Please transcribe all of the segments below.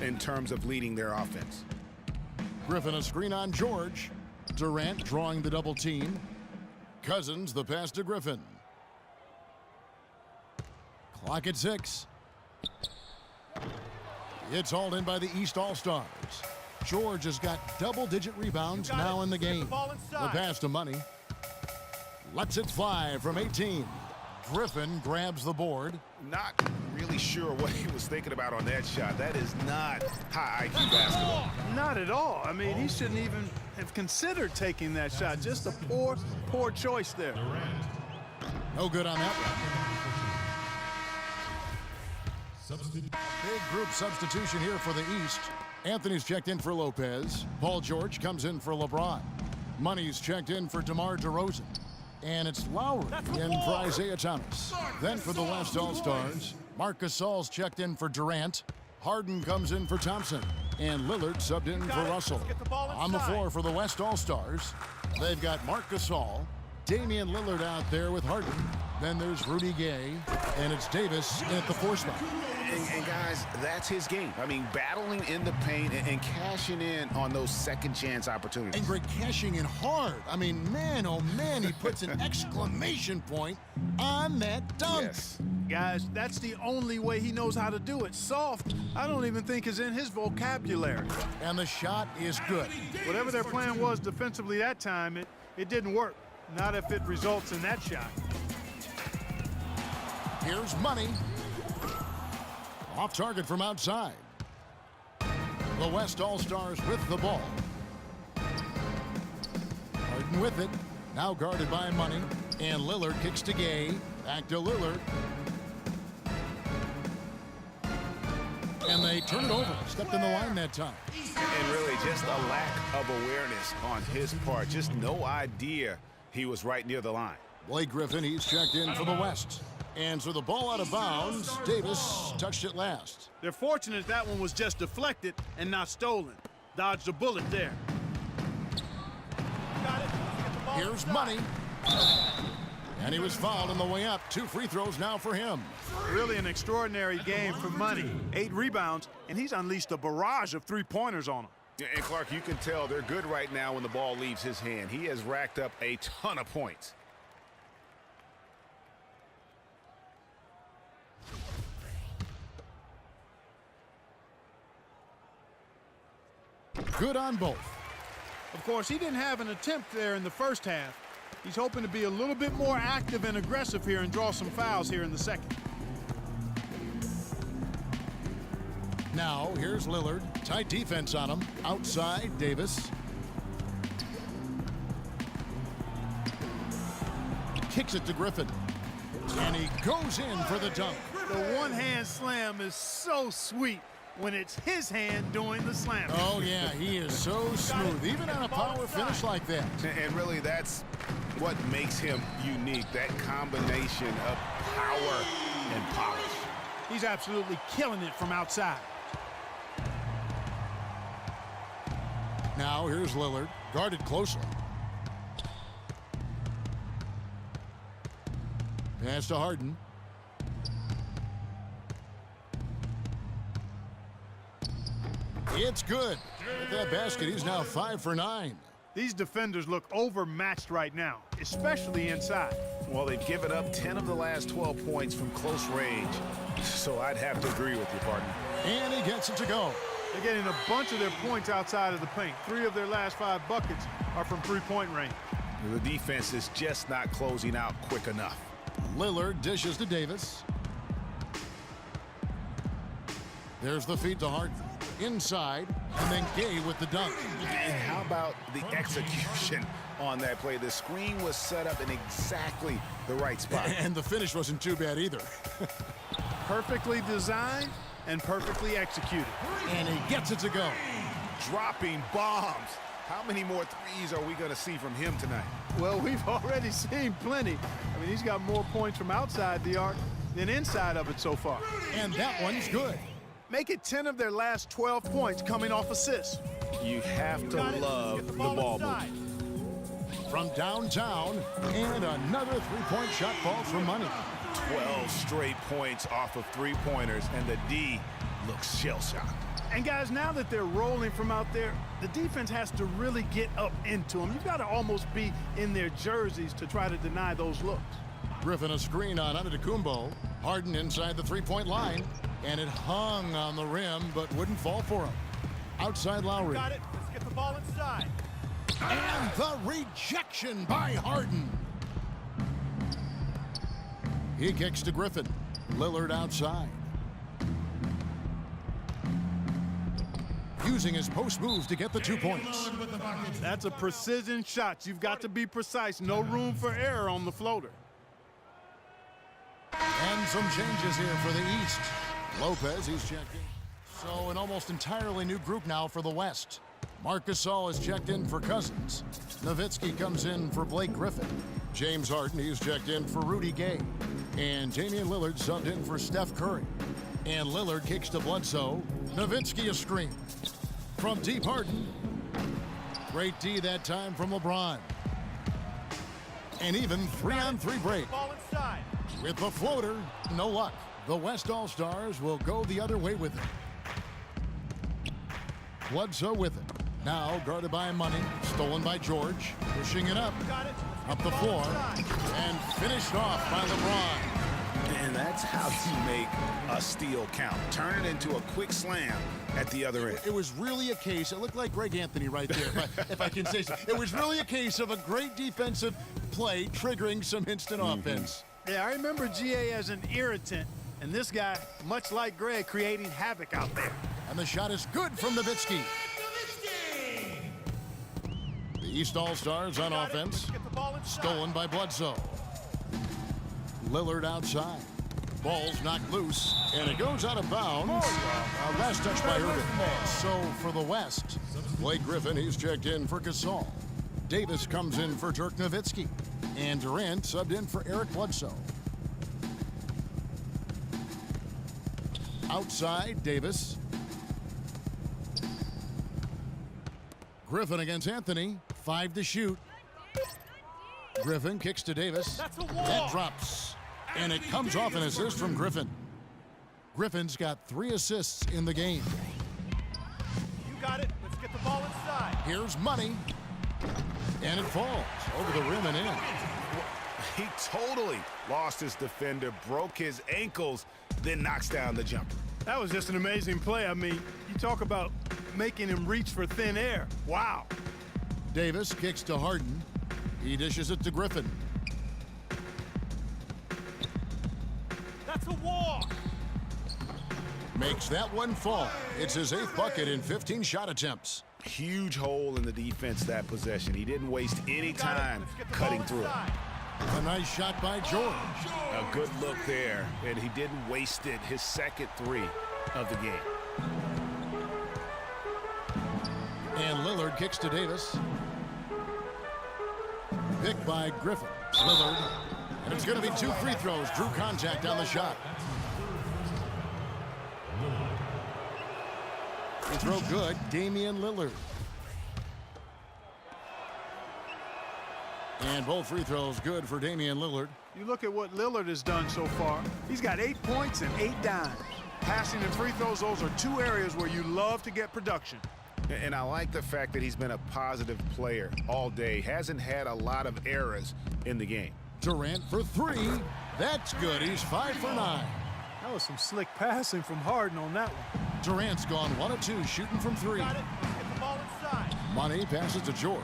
in terms of leading their offense. Griffin a screen on George. Durant drawing the double team. Cousins the pass to Griffin. Clock at 6. It's hauled in by the East All-Stars. George has got double-digit rebounds now in the game. The pass to Money. Lets it fly from 18. Griffin grabs the board. Not really sure what he was thinking about on that shot. That is not high IQ basketball. Not at all. I mean, he shouldn't even have considered taking that shot. Just a poor choice there. No good on that one. Big group substitution here for the East. Anthony's checked in for Lopez. Paul George comes in for LeBron. Money's checked in for DeMar DeRozan. And it's Lowry in for Isaiah Thomas. Then for the West All-Stars, Marc Gasol's checked in for Durant. Harden comes in for Thompson. And Lillard subbed in for Russell. On the floor for the West All-Stars, they've got Marc Gasol, Damian Lillard out there with Harden. Then there's Rudy Gay, and it's Davis at the 4 spot. And guys, that's his game. I mean, battling in the paint and cashing in on those second chance opportunities. And Greg cashing in hard. I mean, man, oh man, he puts an exclamation point on that dunk. Yes. Guys, that's the only way he knows how to do it. Soft, I don't even think is in his vocabulary. And the shot is good. Whatever their plan was defensively that time, it didn't work. Not if it results in that shot. Here's Money. Off target from outside. The West All-Stars with the ball. Harden with it. Now guarded by Money. And Lillard kicks to Gay. Back to Lillard. And they turn it over. Stepped in the line that time. And really just a lack of awareness on his part. Just no idea he was right near the line. Blake Griffin, he's checked in for the West. And so the ball out of bounds. Davis touched it last. They're fortunate that one was just deflected and not stolen. Dodged a bullet there. Here's Money. And he was fouled on the way up. 2 free throws now for him. Really an extraordinary game for Money. 8 rebounds, and he's unleashed a barrage of 3-pointers on him. Yeah, and Clark, you can tell they're good right now when the ball leaves his hand. He has racked up a ton of points. Good on both. Of course, he didn't have an attempt there in the first half. He's hoping to be a little bit more active and aggressive here and draw some fouls here in the second. Now, here's Lillard. Tight defense on him. Outside, Davis. Kicks it to Griffin. And he goes in for the dunk. The one-hand slam is so sweet when it's his hand doing the slam. Oh, yeah, he is so smooth, even on a power finish like that. And really, that's what makes him unique, that combination of power and polish. He's absolutely killing it from outside. Now, here's Lillard, guarded closely. Pass to Harden. It's good. With that basket, he's now 5 for 9. These defenders look overmatched right now, especially inside. Well, they've given up 10 of the last 12 points from close range, so I'd have to agree with you, partner. And he gets it to go. They're getting a bunch of their points outside of the paint. 3 of their last 5 buckets are from 3-point range. The defense is just not closing out quick enough. Lillard dishes to Davis. There's the feed to Harden. Inside, and then Gay with the dunk. And how about the execution on that play? The screen was set up in exactly the right spot. And the finish wasn't too bad either. Perfectly designed and perfectly executed. And he gets it to go. Dropping bombs. How many more threes are we going to see from him tonight? Well, we've already seen plenty. I mean, he's got more points from outside the arc than inside of it so far. And that one's good. Make it 10 of their last 12 points coming off assists. You have to love the ball movement. From downtown, and another 3-point shot falls for Money. 12 straight points off of 3-pointers, and the D looks shell-shocked. And guys, now that they're rolling from out there, the defense has to really get up into them. You've got to almost be in their jerseys to try to deny those looks. Griffin a screen on Antetokounmpo. Harden inside the three-point line, and it hung on the rim but wouldn't fall for him. Outside Lowry. Got it. Let's get the ball inside. And the rejection by Harden. He kicks to Griffin. Lillard outside. Using his post moves to get the 2 points. That's a precision shot. You've got to be precise. No room for error on the floater. And some changes here for the East. Lopez, he's checked in. So an almost entirely new group now for the West. Marc Gasol is checked in for Cousins. Nowitzki comes in for Blake Griffin. James Harden, he's checked in for Rudy Gay. And Damian Lillard subbed in for Steph Curry. And Lillard kicks to Bledsoe. Nowitzki a screen. From deep, Harden. Great D that time from LeBron. And even 3-on-3 break. Ball inside. With the floater, no luck. The West All-Stars will go the other way with it. Bledsoe with it. Now guarded by Money. Stolen by George. Pushing it up. Up the floor. And finished off by LeBron. And that's how you make a steal count. Turn it into a quick slam at the other end. It was really a case, it looked like Greg Anthony right there, if I can say so. It was really a case of a great defensive play triggering some instant offense. Yeah, I remember GA as an irritant, and this guy, much like Greg, creating havoc out there. And the shot is good from Nowitzki. The East All-Stars on offense. Stolen by Bledsoe. Lillard outside. Ball's knocked loose, and it goes out of bounds. Last touch by Irving. So for the West, Blake Griffin, he's checked in for Gasol. Davis comes in for Dirk Nowitzki. And Durant subbed in for Eric Bledsoe. Outside, Davis. Griffin against Anthony. 5 to shoot. Griffin kicks to Davis. That drops. And it comes off an assist from Griffin. Griffin's got 3 assists in the game. You got it. Let's get the ball inside. Here's Money. And it falls over the rim and in. He totally lost his defender, broke his ankles, then knocks down the jumper. That was just an amazing play. I mean, you talk about making him reach for thin air. Wow. Davis kicks to Harden. He dishes it to Griffin. That's a walk. Makes that one fall. It's his 8th bucket in 15 shot attempts. Huge hole in the defense that possession. He didn't waste any time cutting through it. A nice shot by George. A good look there, and he didn't waste it. His second 3 of the game. And Lillard kicks to Davis. Picked by Griffin. Lillard. And it's going to be 2 free throws. Drew contact on the shot. Free throw good. Damian Lillard. And both free throws good for Damian Lillard. You look at what Lillard has done so far. He's got 8 points and 8 dimes. Passing and free throws, those are 2 areas where you love to get production. And I like the fact that he's been a positive player all day. Hasn't had a lot of errors in the game. Durant for 3. That's good. He's 5 for 9. That was some slick passing from Harden on that one. Durant's gone 1 of 2 shooting from 3. Got it. Let's get the ball inside. Money passes to George.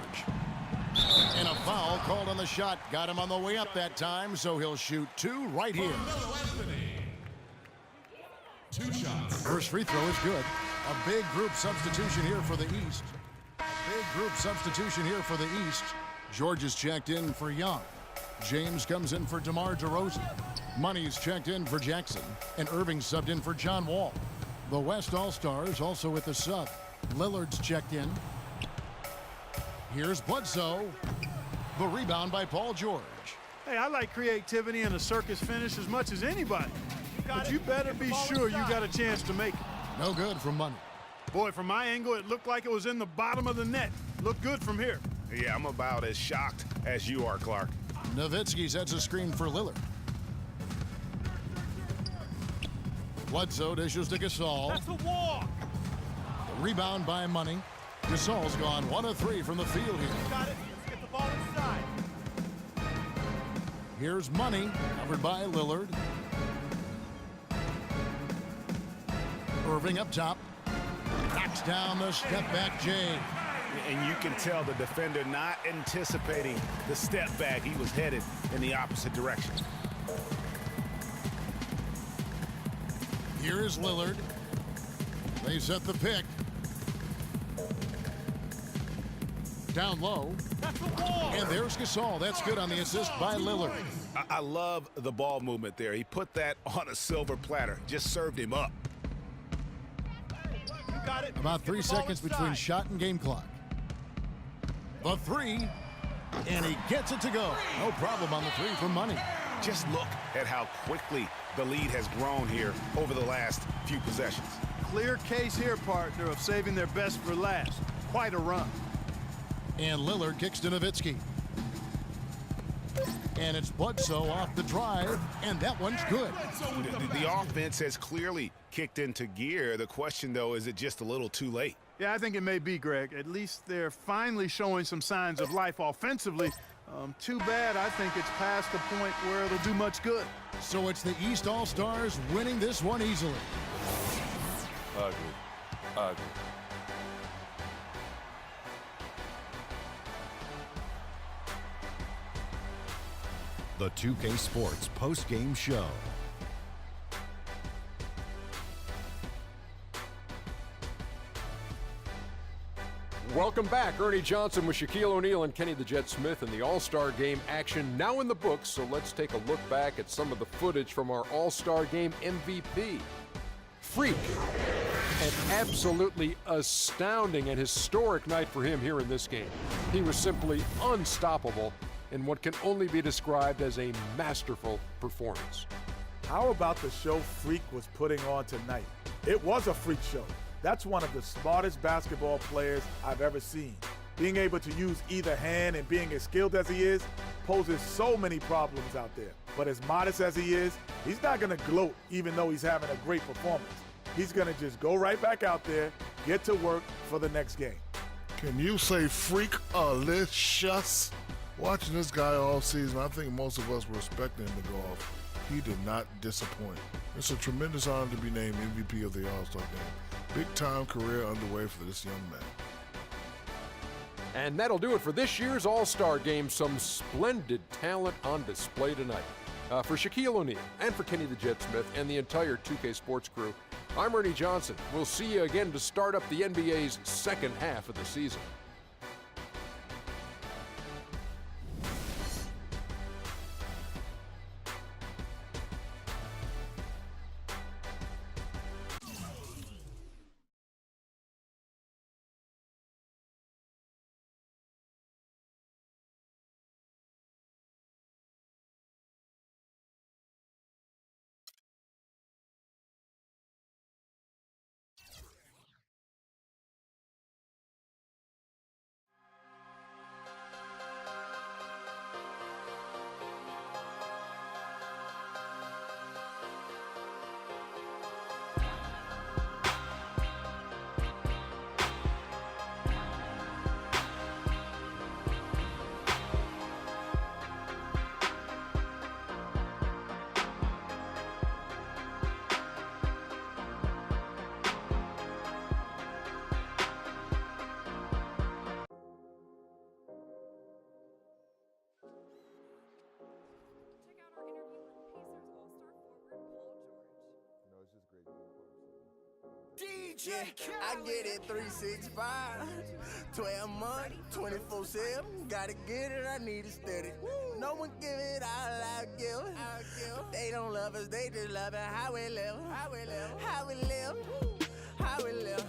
And a foul called on the shot. Got him on the way up that time, so he'll shoot 2 right here. 2 shots. First free throw is good. A big group substitution here for the East. Big group substitution here for the East. George is checked in for Young. James comes in for DeMar DeRozan. Money's checked in for Jackson. And Irving subbed in for John Wall. The West All-Stars also with the sub. Lillard's checked in. Here's Bledsoe. The rebound by Paul George. Hey, I like creativity and a circus finish as much as anybody. But you better be sure you got a chance to make it. No good from Money. Boy, from my angle, it looked like it was in the bottom of the net. Looked good from here. Yeah, I'm about as shocked as you are, Clark. Nowitzki sets a screen for Lillard. Bledsoe dishes to Gasol. That's a walk. Rebound by Money. Gasol's gone 1 of 3 from the field here. Got it. Let's get the ball inside. Here's Money, covered by Lillard. Irving up top. Knocks down the step-back Jay. And you can tell the defender not anticipating the step back. He was headed in the opposite direction. Here is Lillard. They set the pick. Down low. And there's Gasol. That's good on the assist by Lillard. I love the ball movement there. He put that on a silver platter. Just served him up. You got it. About 3 seconds between shot and game clock. The three. And he gets it to go. No problem on the three for Money. Just look at how quickly the lead has grown here over the last few possessions. Clear case here, partner, of saving their best for last. Quite a run. And Lillard kicks to Nowitzki. And it's Bledsoe off the drive, and that one's good. The offense has clearly kicked into gear. The question, though, is it just a little too late? Yeah, I think it may be, Greg. At least they're finally showing some signs of life offensively. Too bad I think it's past the point where it'll do much good. So it's the East All-Stars winning this one easily. Ugly. Ugly. The 2K Sports post-game show. Welcome back. Ernie Johnson with Shaquille O'Neal and Kenny the Jet Smith in the All-Star Game action now in the books. So let's take a look back at some of the footage from our All-Star Game MVP. Freak. An absolutely astounding and historic night for him here in this game. He was simply unstoppable in what can only be described as a masterful performance. How about the show Freak was putting on tonight? It was a freak show. That's one of the smartest basketball players I've ever seen. Being able to use either hand and being as skilled as he is poses so many problems out there. But as modest as he is, he's not going to gloat even though he's having a great performance. He's going to just go right back out there, get to work for the next game. Can you say freak-alicious? Watching this guy all season, I think most of us were expecting him to go off. He did not disappoint. It's a tremendous honor to be named MVP of the All-Star Game. Big-time career underway for this young man. And that'll do it for this year's All-Star Game. Some splendid talent on display tonight. For Shaquille O'Neal and for Kenny the Jet Smith and the entire 2K Sports crew, I'm Ernie Johnson. We'll see you again to start up the NBA's second half of the season. DJ, I get it 365, 12 months, 24/7. Gotta get it, I need it steady. No one give it all I give. They don't love us, they just love it. How we live, how we live, how we live, how we live.